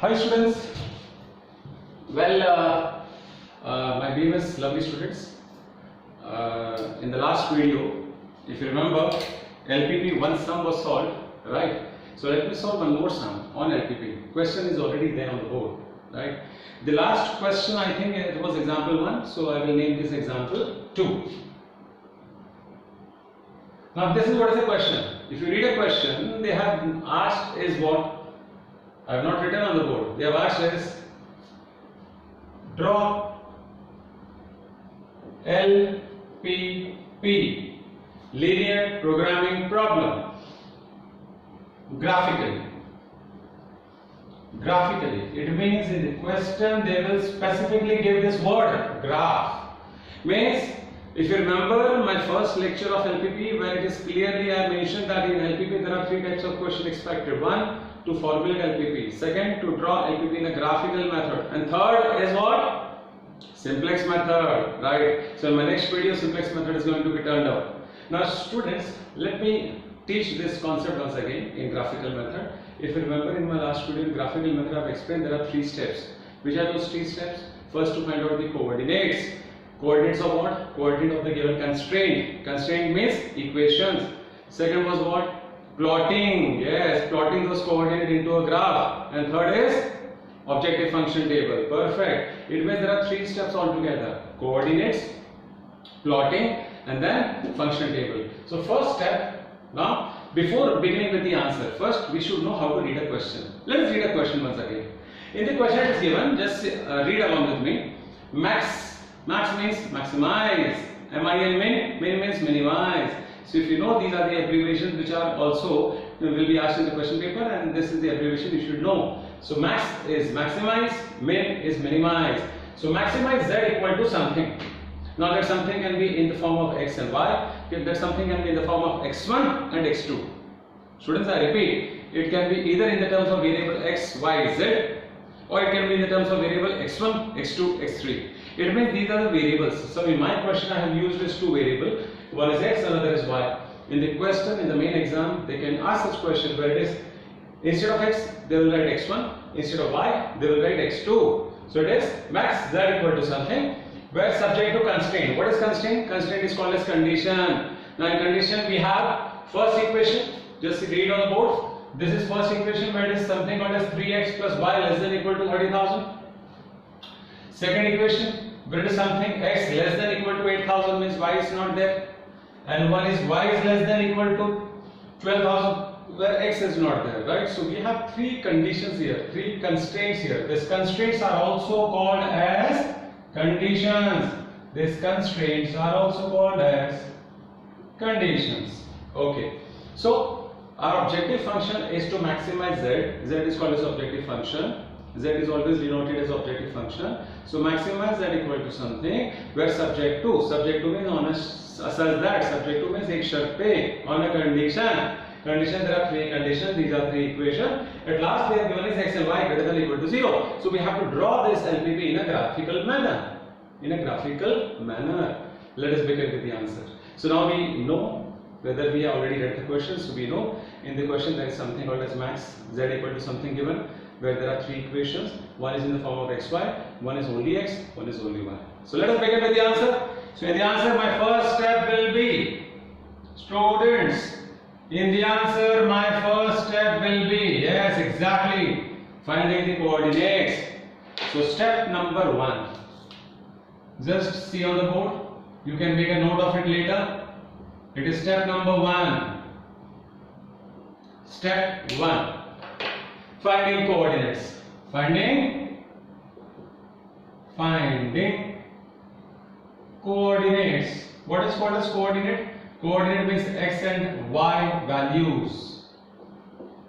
Hi students. Well, my famous lovely students, in the last video, if you remember, LPP one sum was solved, right? So let me solve one more sum on LPP. Question is already there on the board, right? The last question, I think it was example 1, so I will name this example 2. Now this is what is the question. If you read a question, they have asked is what? I have not written on the board. They have asked is draw LPP, linear programming problem, graphically. It means in the question they will specifically give this word graph. Means if you remember my first lecture of LPP, where it is clearly I mentioned that in LPP there are 3 types of question expected. 1, to formulate LPP. 2nd, to draw LPP in a graphical method. And 3rd is what? Simplex method, right? So in my next video, simplex method is going to be turned out. Now students, let me teach this concept once again in graphical method. If you remember in my last video, in graphical method I have explained there are 3 steps. Which are those 3 steps? First, to find out the coordinates. Coordinates of what? Coordinate of the given constraint. Constraint means equations. Second was what? Plotting. Yes, plotting those coordinates into a graph. And third is objective function table. Perfect. It means there are 3 steps altogether. Coordinates, plotting, and then function table. So first step, now before beginning with the answer, first we should know how to read a question. Let's read a question once again. In the question it is given, just read along with me. Max means maximize. Min means minimize. So if you know, these are the abbreviations which are also will be asked in the question paper, and this is the abbreviation you should know. So max is maximize, min is minimize. So maximize z equal to something. Now that something can be in the form of x and y, that something can be in the form of x1 and x2. Students, I repeat, it can be either in the terms of variable x, y, z, or it can be in the terms of variable x1, x2, x3. It means these are the variables. So in my question I have used these 2 variables. One is x, another is y. In the question, in the main exam, they can ask such question where it is instead of x, they will write x1, instead of y, they will write x2. So it is max z equal to something where subject to constraint. What is constraint? Constraint is called as condition. Now in condition we have first equation, just read on the board. This is first equation where it is something called as 3x plus y less than equal to 30,000. Second equation where it is something x less than equal to 8,000 means y is not there. And one is y is less than equal to 12,000 where x is not there, right? So we have 3 conditions here, 3 constraints here. These constraints are also called as conditions. These constraints are also called as conditions. Okay. So our objective function is to maximize z. Z is called as objective function. Z is always denoted as objective function. So maximize z equal to something where subject to means on a such that subject to means ek shart pe on a condition. Condition, there are 3 conditions, these are 3 equations. At last they have given is x and y greater than or equal to 0. So we have to draw this LPP in a graphical manner. Let us begin with the answer. So now we know whether we have already read the question. So we know in the question there is something called as max z equal to something given, where there are 3 equations. One is in the form of xy, one is only x, one is only y. So let us begin with the answer. So in the answer, my first step will be, students, in the answer my first step will be, yes, exactly, finding the coordinates. So step number 1, just see on the board, you can make a note of it later. It is step number 1. Step 1. Finding coordinates. Finding coordinates. What is called as coordinate? Coordinate means x and y values.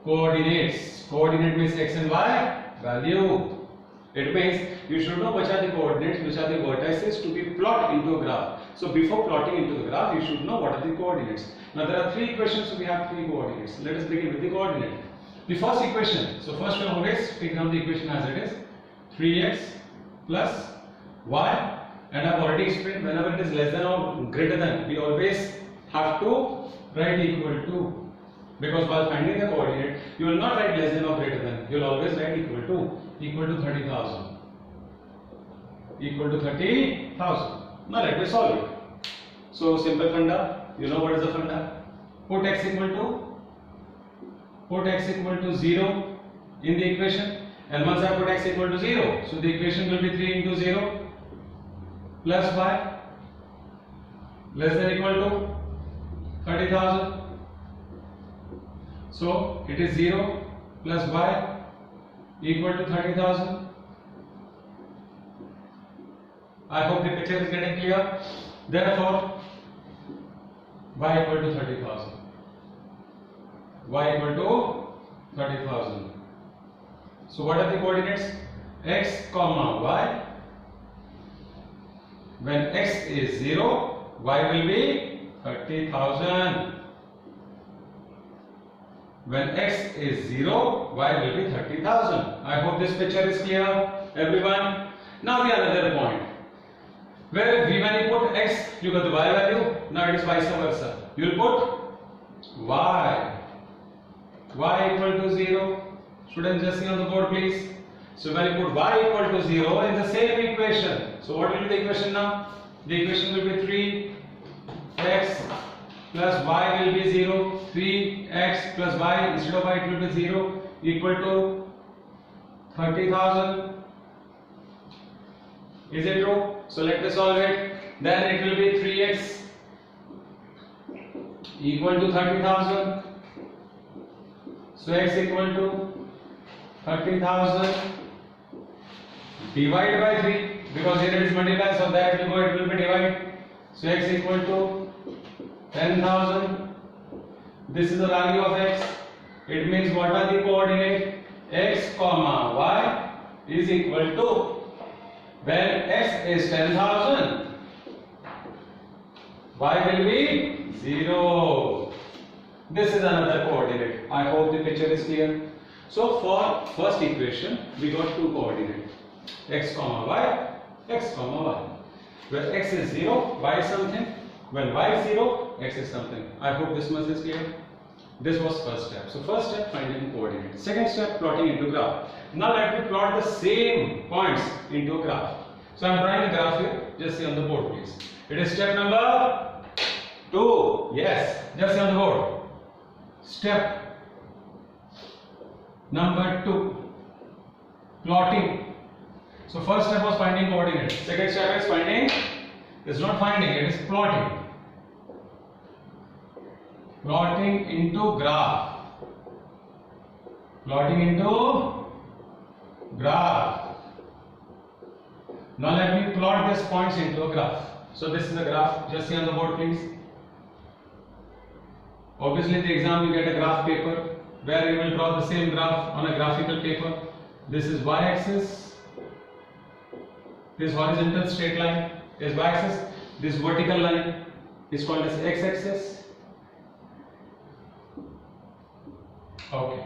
Coordinates. Coordinate means x and y value. It means you should know which are the coordinates, which are the vertices to be plotted into a graph. So before plotting into the graph, you should know what are the coordinates. Now there are 3 equations, so we have 3 coordinates. Let us begin with the coordinate. The first equation, so first we always take down the equation as it is, 3x plus y, and I have already explained whenever it is less than or greater than, we always have to write equal to. Because while finding the coordinate, you will not write less than or greater than. You will always write equal to 30,000. Equal to 30,000. Now let me solve it. So simple funda. You know what is the funda? Put x equal to 0 in the equation. And once I put x equal to 0, so the equation will be 3 into 0 plus y less than equal to 30,000. So it is 0 plus y equal to 30,000. I hope the picture is getting clear. Therefore, y equal to 30,000. Y equal to 30,000. So what are the coordinates? X comma y. When x is 0, y will be 30,000. When x is 0, y will be 30,000. I hope this picture is clear, everyone. Now the another point. Where when you put x, you got the y value. Now it is vice versa. You will put y. Y equal to 0. Students, just see on the board, please. So when you put y equal to 0 in the same equation, so what will be the equation now? The equation will be 3x plus y will be 0. 3x plus y, instead of y it will be 0, equal to 30,000. Is it true? So let me solve it. Then it will be 3x equal to 30,000. So x equal to 30,000 divided by 3, because here it is multiplied, so that it will be divided. So x equal to 10,000. This is the value of x. It means what are the coordinate? X comma y is equal to, when x is 10,000, y will be 0. This is another coordinate. I hope the picture is clear. So for first equation, we got two coordinates, x comma y, x comma y. Where x is 0, y is something. When y is 0, x is something. I hope this much is clear. This was first step. So first step, finding coordinates. Second step, plotting into graph. Now let me plot the same points into a graph. So I am drawing a graph here. Just see on the board, please. It is step number 2. Yes, just see on the board. Step number 2, plotting. So first step was finding coordinates. Second step is finding. It's not finding, it is plotting. Plotting into graph. Plotting into graph. Now let me plot these points into a graph. So this is a graph. Just see on the board, please. Obviously, in the exam you get a graph paper where you will draw the same graph on a graphical paper. This is y-axis. This horizontal straight line is y-axis. This vertical line is called as x-axis. Okay.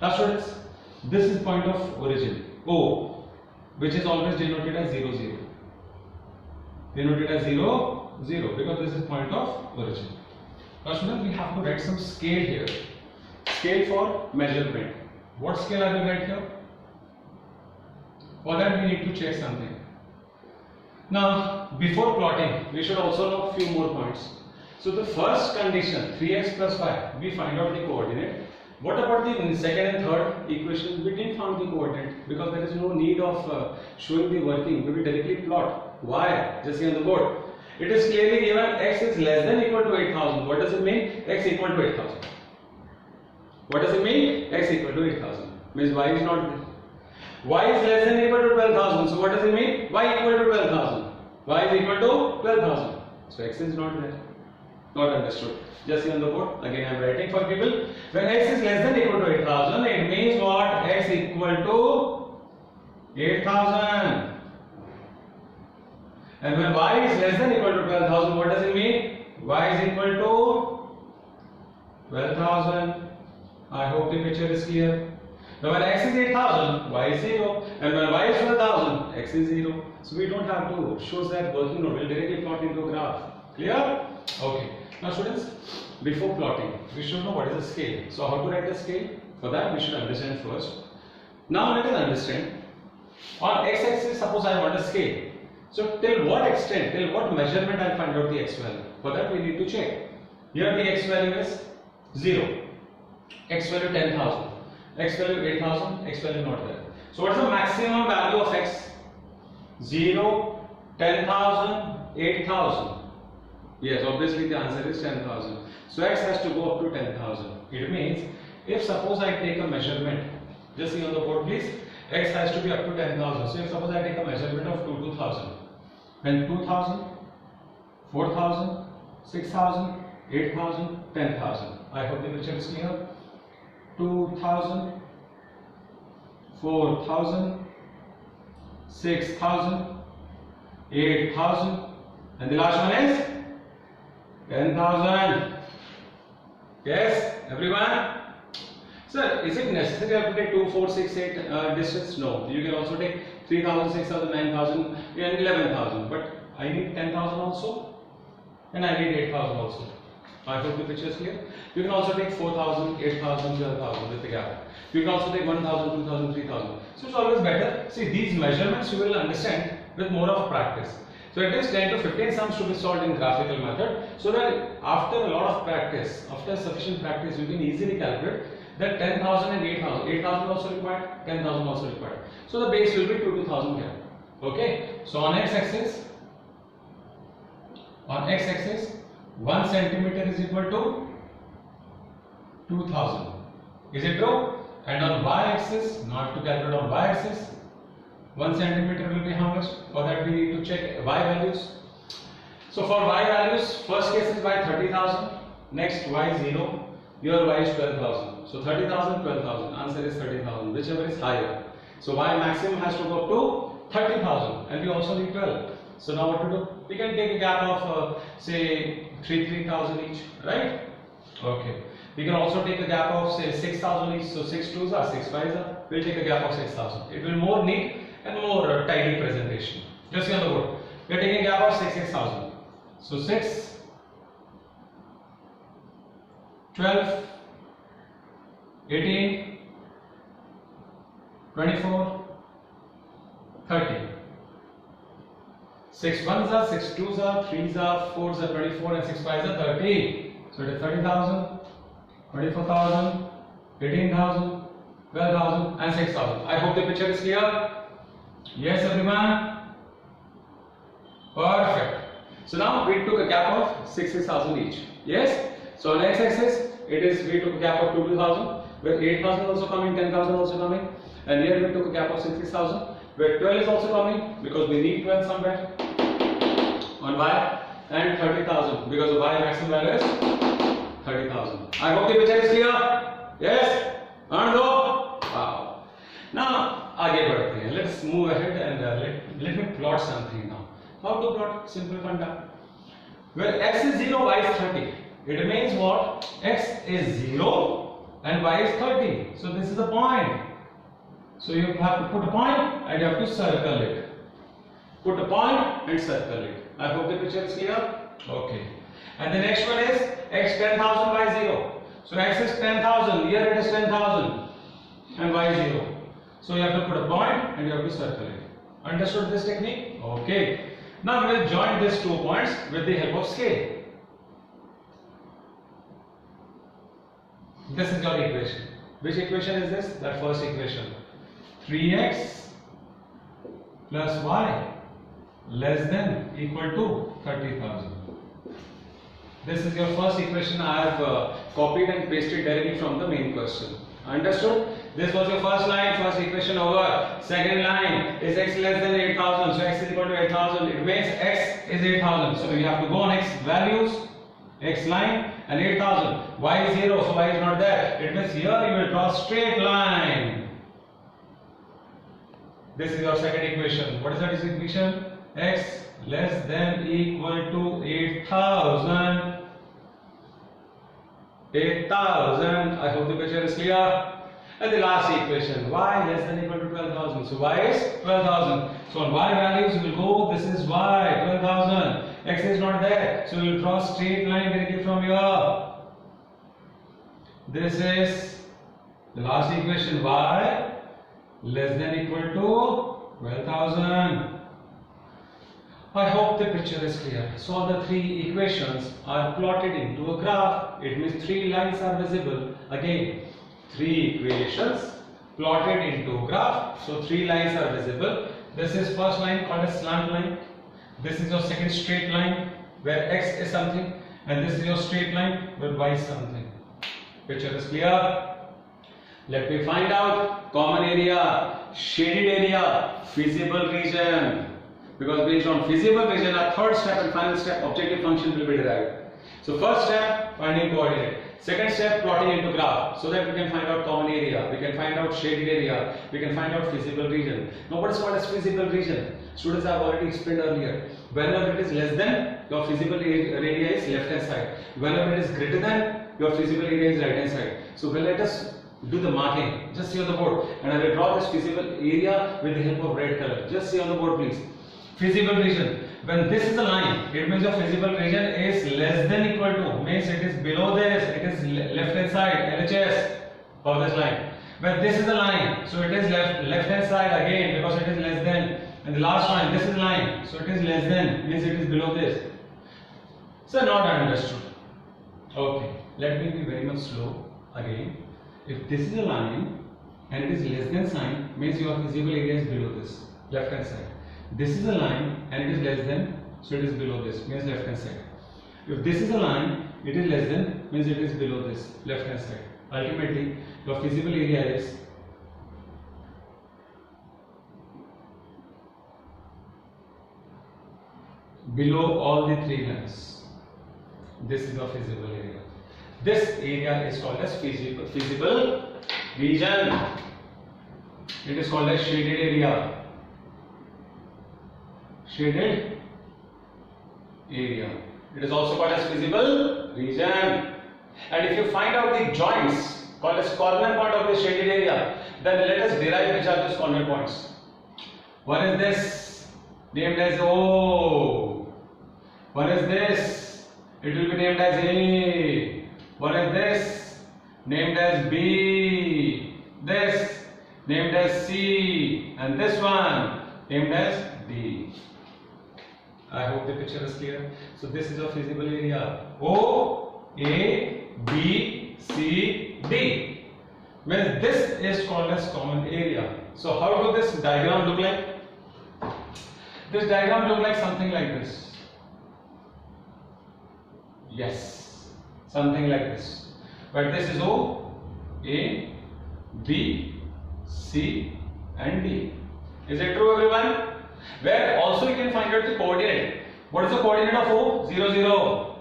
Now students, this is point of origin O, which is always denoted as 0, 0. Denoted as 0, 0, because this is point of origin. Now students, we have to write some scale here. Scale for measurement. What scale are we write here? For that we need to check something. Now, before plotting, we should also know a few more points. So the first condition, 3x plus 5, we find out the coordinate. What about the second and third equation? We didn't find the coordinate because there is no need of showing the working. We will directly plot. Why? Just see on the board. It is clearly given x is less than equal to 8,000. What does it mean? X equal to 8,000. What does it mean? X equal to 8,000. Means y is not there. Y is less than equal to 12,000. So what does it mean? Y equal to 12,000. Y is equal to 12,000. So x is not there. Not understood. Just see on the board. Again I am writing for people. When x is less than equal to 8,000, it means what? X equal to 8,000. And when y is less than equal to 12,000, what does it mean? Y is equal to 12,000. I hope the picture is clear. Now when x is 8,000, y is 0. And when y is 12,000, x is 0. So we don't have to show that working node. We'll directly plot into a graph. Clear? Okay. Now students, before plotting, we should know what is the scale. So how to write the scale? For that we should understand first. Now let us understand. On x-axis, suppose I want a scale. So till what extent, till what measurement I will find out the x value? For that we need to check. Here the x value is 0, x value 10,000, x value 8,000, x value not there. So what is the maximum value of x? 0, 10,000, 8,000. Yes, obviously the answer is 10,000. So x has to go up to 10,000. It means if suppose I take a measurement, just see on the board please, x has to be up to 10,000. So if suppose I take a measurement of 2,000, then 2,000, 4,000, 6,000, 8,000, 10,000. I hope the picture is clear. 2,000, 4,000, 6,000, 8,000, and the last one is 10,000. Yes, everyone? Sir, is it necessary to take 2, 4, 6, 8 distance? No. You can also take 3,000, 6,000, 9,000 and 11,000. But I need 10,000 also and I need 8,000 also. I hope the picture is clear. You can also take 4,000, 8,000, 12,000 with the gap. You can also take 1,000, 2,000, 3,000. So it's always better. See, these measurements you will understand with more of practice. So at least 10 to 15 sums to be solved in graphical method, so that after a lot of practice, after sufficient practice, you can easily calculate that 10,000 and 8,000. 8,000 also required, 10,000 also required. So the base will be 2,000 gap. Okay. So on x-axis, 1 centimeter is equal to 2,000. Is it true? And on y-axis, now to calculate on y-axis, 1 centimeter will be how much? For that we need to check y values. So for y values, first case is y 30,000, next y 0, your y is 12,000. So 30,000, 12,000. Answer is 30,000, whichever is higher. So y maximum has to go up to 30,000, and we also need 12. So now what to do? We can take a gap of say 3,000 each, right? Okay. We can also take a gap of say 6,000 each. So 6 2s are 6 5s are. We'll take a gap of 6,000. It will more neat and more tidy presentation. Just see on the board. We are taking a gap of 6,000. So 6, 12, 18, 24, 30. 6 1s are, 6 2s are, 3s are, 4s are 24 and 6 5s are 30. So it is 30,000, 24,000, 18,000, 12,000 and 6,000. I hope the picture is clear. Yes, everyone? Perfect. So now we took a gap of 6,000 each. Yes? So on x-axis, we took a gap of 2,000, where 8,000 also coming, 10,000 also coming, and here we took a gap of 6,000, where 12 is also coming because we need 12 somewhere on y, and 30,000 because the y maximum value is 30,000. I hope the picture is clear. Yes? And wow. Now आगे बढ़ते हैं. Let's move ahead and let me plot something now. How to plot? Simple funda. Where x is 0, y is 30. It means what? X is 0 and y is 30. So this is the point. So you have to put a point and you have to circle it. Put a point and circle it. I hope the picture is clear. Okay. And the next one is x 10,000, y 0. So x is 10,000. Here it is 10,000 and y 0. So you have to put a point and you have to circle it. Understood this technique? Okay. Now we will join these 2 points with the help of scale. This is your equation. Which equation is this? That first equation. 3x plus y less than equal to 30,000. This is your first equation. I have copied and pasted directly from the main question. Understood? This was your first line, first equation over. Second line is x less than 8,000. So x is equal to 8,000. It means x is 8,000. So you have to go on x values, x line, and 8,000. Y is 0, so y is not there. It means here you will draw a straight line. This is your second equation. What is that equation? X less than equal to 8,000. 8,000. I hope the picture is clear. And the last equation, y less than equal to 12,000. So y is 12,000. So on y values we will go, this is y, 12,000. X is not there. So we will draw a straight line directly from here. This is the last equation, y less than equal to 12,000. I hope the picture is clear. So the three equations are plotted into a graph. It means three lines are visible. Again, three equations plotted into a graph. So three lines are visible. This is first line called a slant line. This is your second straight line where x is something, and this is your straight line where y is something. Picture is clear? Let me find out common area, shaded area, feasible region. Because based on feasible region, our third step and final step, objective function will be derived. So first step, finding coordinate. Second step, plotting into graph, so that we can find out common area, we can find out shaded area, we can find out feasible region. Now what is called as feasible region? Students, I have already explained earlier. Whenever it is less than, your feasible area is left hand side. Whenever it is greater than, your feasible area is right hand side. So let us do the marking. Just see on the board, and I will draw this feasible area with the help of red color. Just see on the board, please. Feasible region. When this is a line, it means your feasible region is less than equal to, means it is below this, it is left hand side, LHS of this line. When this is a line, so it is left hand side again because it is less than. And the last line, this is line, so it is less than, means it is below this. So not understood. Okay, let me be very much slow again. If this is a line and it is less than sign, means your feasible area is below this, left hand side. This is a line and it is less than, so it is below this, means left hand side. If this is a line, it is less than, means it is below this, left hand side. Ultimately, your feasible area is below all the three lines. This is your feasible area. This area is called as feasible region. It is called as shaded area. Shaded area. It is also called as feasible region. And if you find out the joints called as corner point of the shaded area, then let us derive which are those corner points. One is this, named as O. One is this, it will be named as A. One is this, named as B. This, named as C. And this one, named as D. I hope the picture is clear. So this is a feasible area. O, A, B, C, D. Well, this is called as common area. So how do this diagram look like? This diagram look like something like this. Yes, something like this. But this is O, A, B, C and D. Is it true, everyone? Where also you can find out the coordinate. What is the coordinate of O? 0, 0.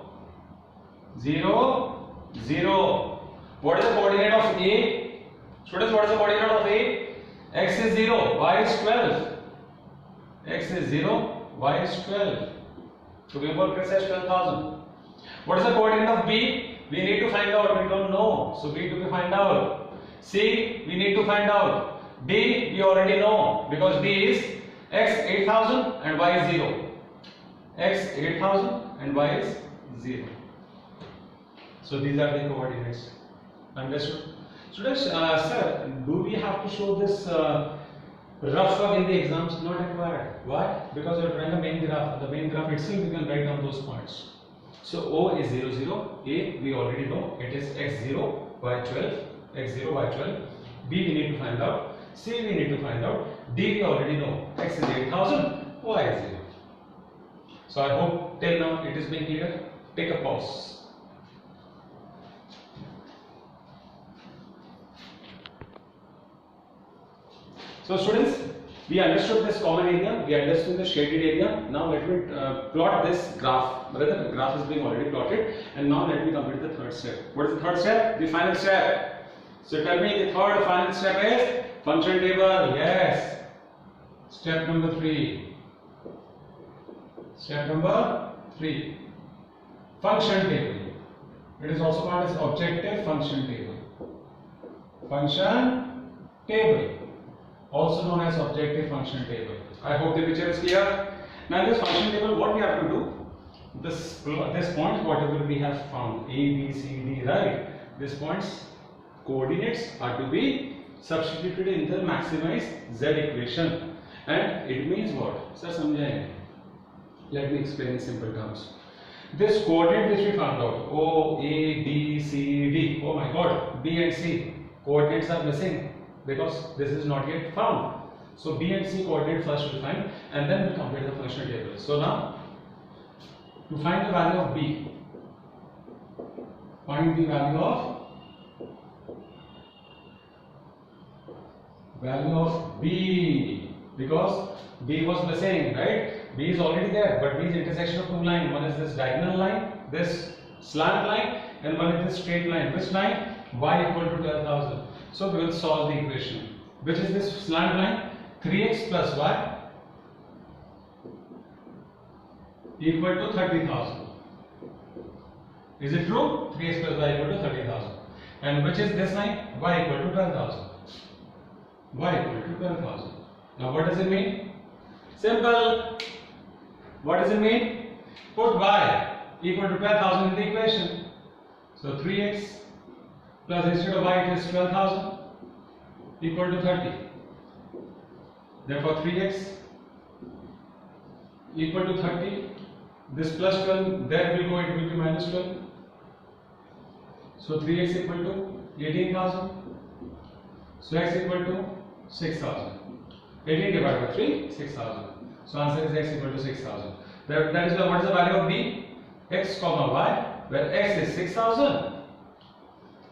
0, 0. What is the coordinate of A? Students, what is the coordinate of A? X is 0, Y is 12. X is 0, Y is 12. So we will precise 12,000. What is the coordinate of B? We need to find out. We don't know. So B to be find out. C, we need to find out. D, we already know because D is X 8000 and Y is 0. X 8000 and Y is 0. So these are the coordinates. Understood? Students, sir, do we have to show this rough work in the exams? Not required. Why? Because you are drawing a main graph. The main graph itself you can write down those points. So O is 0, 0. A we already know. It is X0, Y12. X0, Y12. B we need to find out. C we need to find out. D we already know. X is 8000, Y is 0. So I hope till now it is being clear. Take a pause. So students, we understood this common area, we understood the shaded area. Now let me plot this graph. Rather, the graph is being already plotted, and now let me complete the third step. What is the third step? The final step. So tell me the third final step is function table. Yes. Step number 3. Step number 3. Function table. It is also called as objective function table. Function table, also known as objective function table. I hope the picture is clear. Now this function table, what we have to do? This point, whatever we have found, A, B, C, D, right? These points coordinates are to be substituted in the maximized z equation, and it means what? Sir, समझाएंगे. Let me explain in simple terms. This coordinate which we found out, O, A, B, C, D. Oh my God, B and C coordinates are missing because this is not yet found. So B and C coordinate first we'll find, and then we'll complete the functional table. So now, to find the value of B, find the value of B, because B was missing, right? B is already there, but B is intersection of two lines. One is this diagonal line, this slant line, and one is this straight line. Which line? Y equal to 12,000. So we will solve the equation. Which is this slant line? 3x plus y equal to 30,000. Is it true? 3x plus y equal to 30,000. And which is this line? Y equal to 12,000. Y equal to 12,000. Now what does it mean? Simple. What does it mean? Put y equal to 12,000 in the equation. So 3x plus instead of y it is 12,000 equal to 30. Therefore 3x equal to 30. This plus 12, there will go, it will be minus 12. So 3x equal to 18,000. So x equal to 6,000. 18 divided by 3, 6,000. So answer is x equal to 6,000. That is what is the value of b? X comma y, where x is 6,000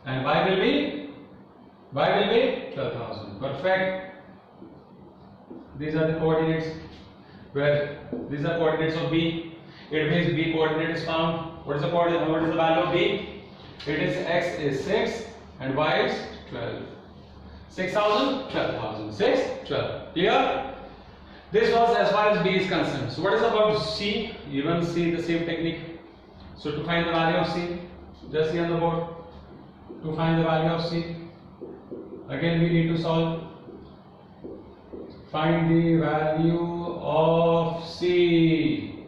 and y will be 12,000. Perfect. These are the coordinates, where these are coordinates of b. It means b coordinate is found. What is the coordinate? What is the value of b? It is x is 6 and y is 12. 6,000, 12,000. 6, 12. Clear? This was as far as b is concerned. So what is about c? Even c, the same technique. So to find the value of c, just see on the board. To find the value of c, again we need to solve. Find the value of c.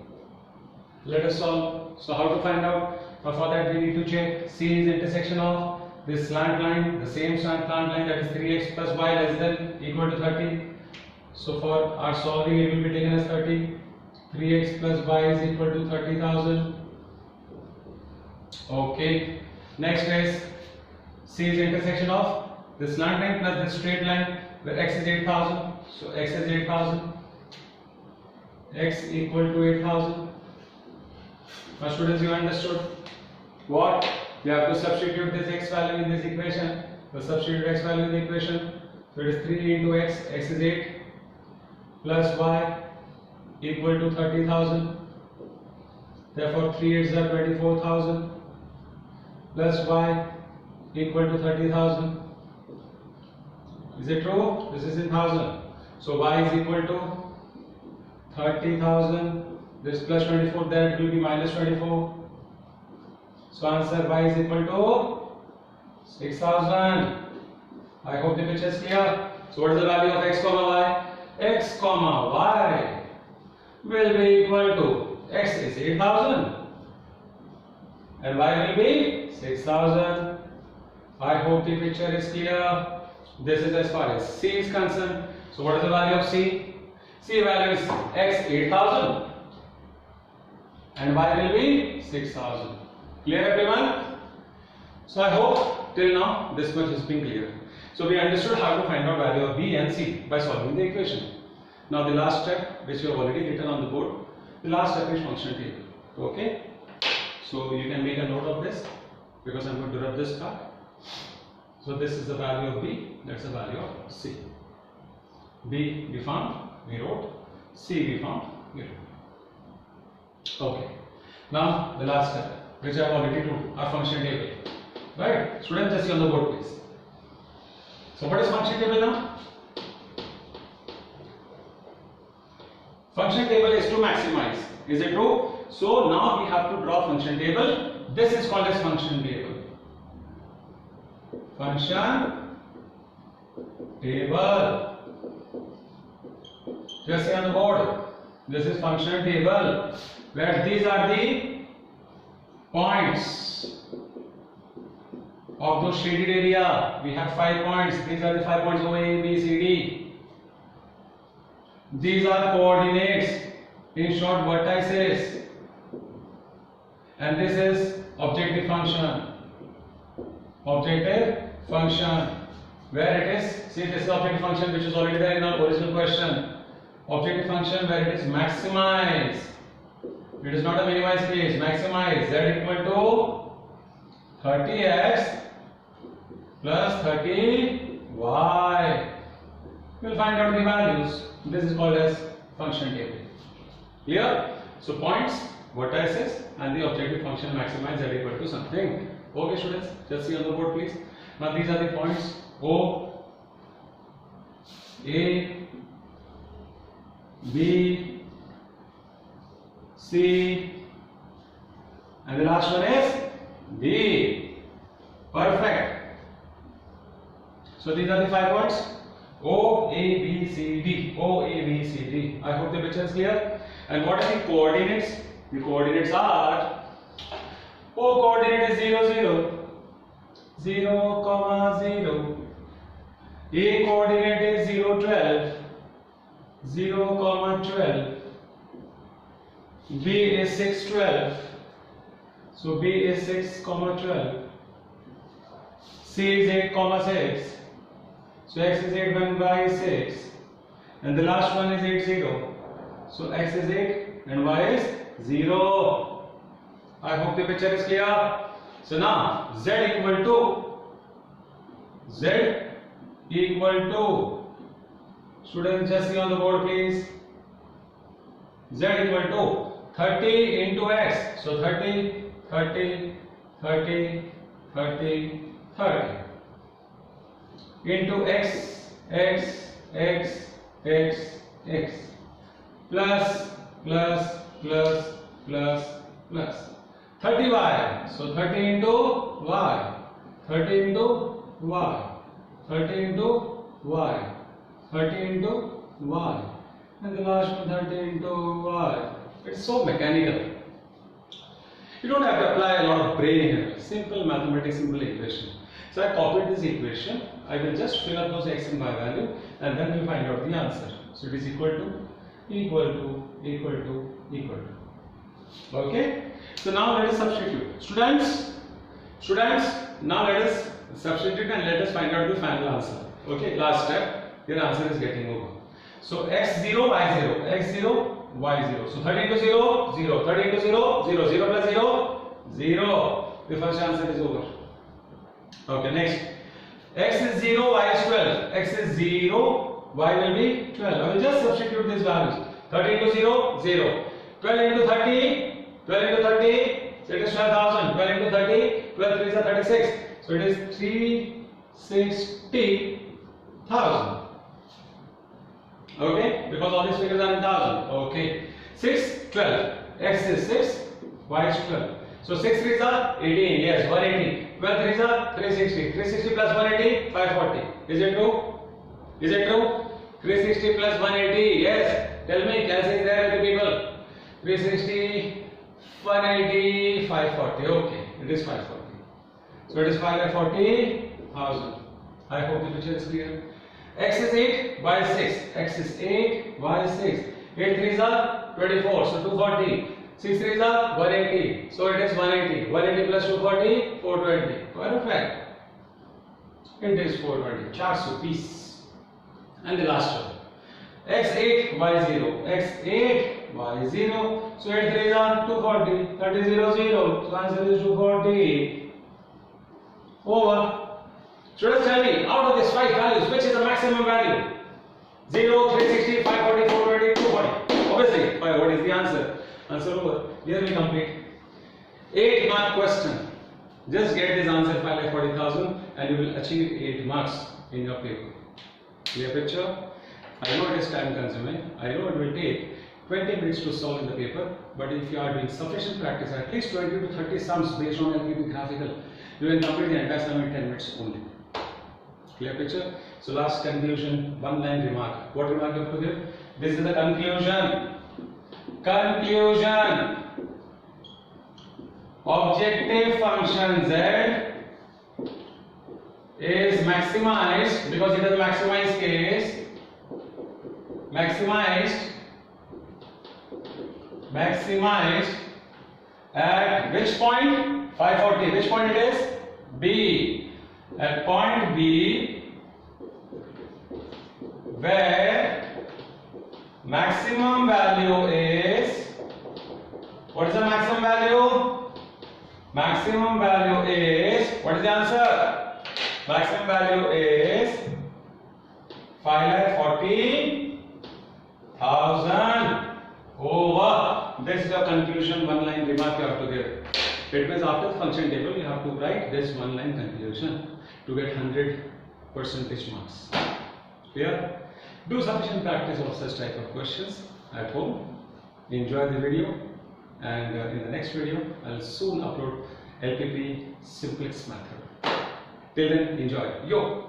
Let us solve. So how to find out? For that we need to check c is intersection of this slant line, the same slant line, that is 3x plus y less than equal to 30. So for our solving it will be taken as 30. 3x plus y is equal to 30,000. Okay. Next is c is intersection of this slant line plus this straight line, where x is 8,000. So x is 8,000. X equal to 8,000. Now students, you understood what? You have to substitute this x value in this equation. So substitute x value in the equation. So it is 3 into x, x is 8, plus y equal to 30,000. Therefore 3 8s are 24,000 plus y equal to 30,000. Is it true? This is in thousand. So y is equal to 30,000. This plus 24, there it will be minus 24. So answer y is equal to 6,000. I hope the picture is clear. So what is the value of x comma y? X comma y will be equal to, x is 8,000 and y will be 6,000. I hope the picture is clear. This is as far as c is concerned. So what is the value of c? C value is x 8,000 and y will be 6,000. Clear everyone? So I hope till now this much has been clear. So we understood how to find out value of b and c by solving the equation. Now the last step, which you have already written on the board, the last step is function table. Okay? So you can make a note of this because I'm going to rub this part. So this is the value of b, that's the value of c. B we found, we wrote. C we found, we wrote. Okay. Now the last step, which I have already told, our function table. Right? Students, just see on the board please. So what is function table now? Function table is to maximize. Is it true? So now we have to draw function table. This is called as function table. Function table. Just see on the board. This is function table, where these are the points of those shaded area. We have 5 points. These are the 5 points O, A, B, C, D. These are coordinates, in short vertices, and this is objective function. Objective function, where it is, see, this is objective function which is already there in our original question. Objective function where it is maximize. It is not a minimize case. Maximize. Z equal to 30x plus 30y. We will find out the values. This is called as function table. Clear? So points, vertices, and the objective function maximize Z equal to something. Okay, students, just see on the board, please. Now these are the points O, A, B, C, and the last one is D. Perfect. So these are the 5 points O, A, B, C, D. O, A, B, C, D. I hope the picture is clear. And what are the coordinates? The coordinates are O coordinate is 0, 0, 0, 0. A coordinate is 0, 12, 0, 12. B is 6, 12. So B is 6, 12. C is 8, 6. So X is 8 when Y is 6. And the last one is 8, 0. So X is 8 and Y is 0. I hope the picture is clear. So now Z equal to students, just see on the board, please. Z equal to 30 into X. So 30, 30, 30, 30, 30 into X, X, X, X, X plus, plus, plus, plus, plus 30y. So 30 into y, 30 into y, 30 into y, 30 into y, and the last one 30 into y. It's so mechanical. You don't have to apply a lot of brain here. Simple mathematics, simple equation. So I copied this equation. I will just fill up those x and y value, and then we find out the answer. So it is equal to, equal to, equal to, equal to. Okay. So now let us substitute. Students, now let us substitute and let us find out the final answer. Okay, last step, your answer is getting over. So x0, y0, x0, y0. So 30 into 0, 0, 30 into 0, 0, 0 plus 0, 0. The first answer is over. Okay, next. X is 0, y is 12. X is 0, y will be 12. I will just substitute these values. 30 into 0, 0. 12 into 30, 12 into 30, so it is 12,000. 12 into 30, 12 3 is 36. So it is 360,000. Okay, because all these figures are in thousand. Okay, 6, 12. X is 6, y is 12. So 6 3 is 18. Yes, 180. 12 3 is 360. 360 plus 180, 540. Is it true? Is it true? 360 plus 180. Yes. Tell me, can is there with the people? 360, 180, 540. Okay, it is 540. So it is 540,000. I hope the picture is clear. X is 8, y is 6. X is 8, y is 6. 8 3 is 24. So 240. 6 3 is 180. So it is 180. 180 plus 240, 420. Perfect. It is 420. 400 piece. And the last one. X8, Y0. X8, Y0. So 8 3 is 240. 30 0 0. So answer is 240. Over. Students, tell me, out of these 5 values, which is the maximum value? 0, 360, 540, 420, 240. Obviously, what is the answer? Answer over. Here we complete. 8 mark question. Just get this answer 5,40,000 and you will achieve 8 marks in your paper. Clear picture? I know it is time consuming. I know it will take 20 minutes to solve in the paper, but if you are doing sufficient practice, at least 20 to 30 sums based on LPP graphical, you will complete the entire sum in 10 minutes only. Clear picture? So last conclusion, one line remark. What remark you have to give? This is the conclusion. Conclusion. Objective function z is maximized because it is maximized case. Maximized at which point? 540. Which point it is? B. At point B, where maximum value is, what is the maximum value? Maximum value is, what is the answer? Maximum value is 540,000 over. This is the conclusion, one line remark you have to give. It means after the function table you have to write this one line conclusion to get 100 percentage marks. Clear? Do sufficient practice of such type of questions at home. Enjoy the video, and in the next video I'll soon upload LPP simplex method. Till then, enjoy. Yo!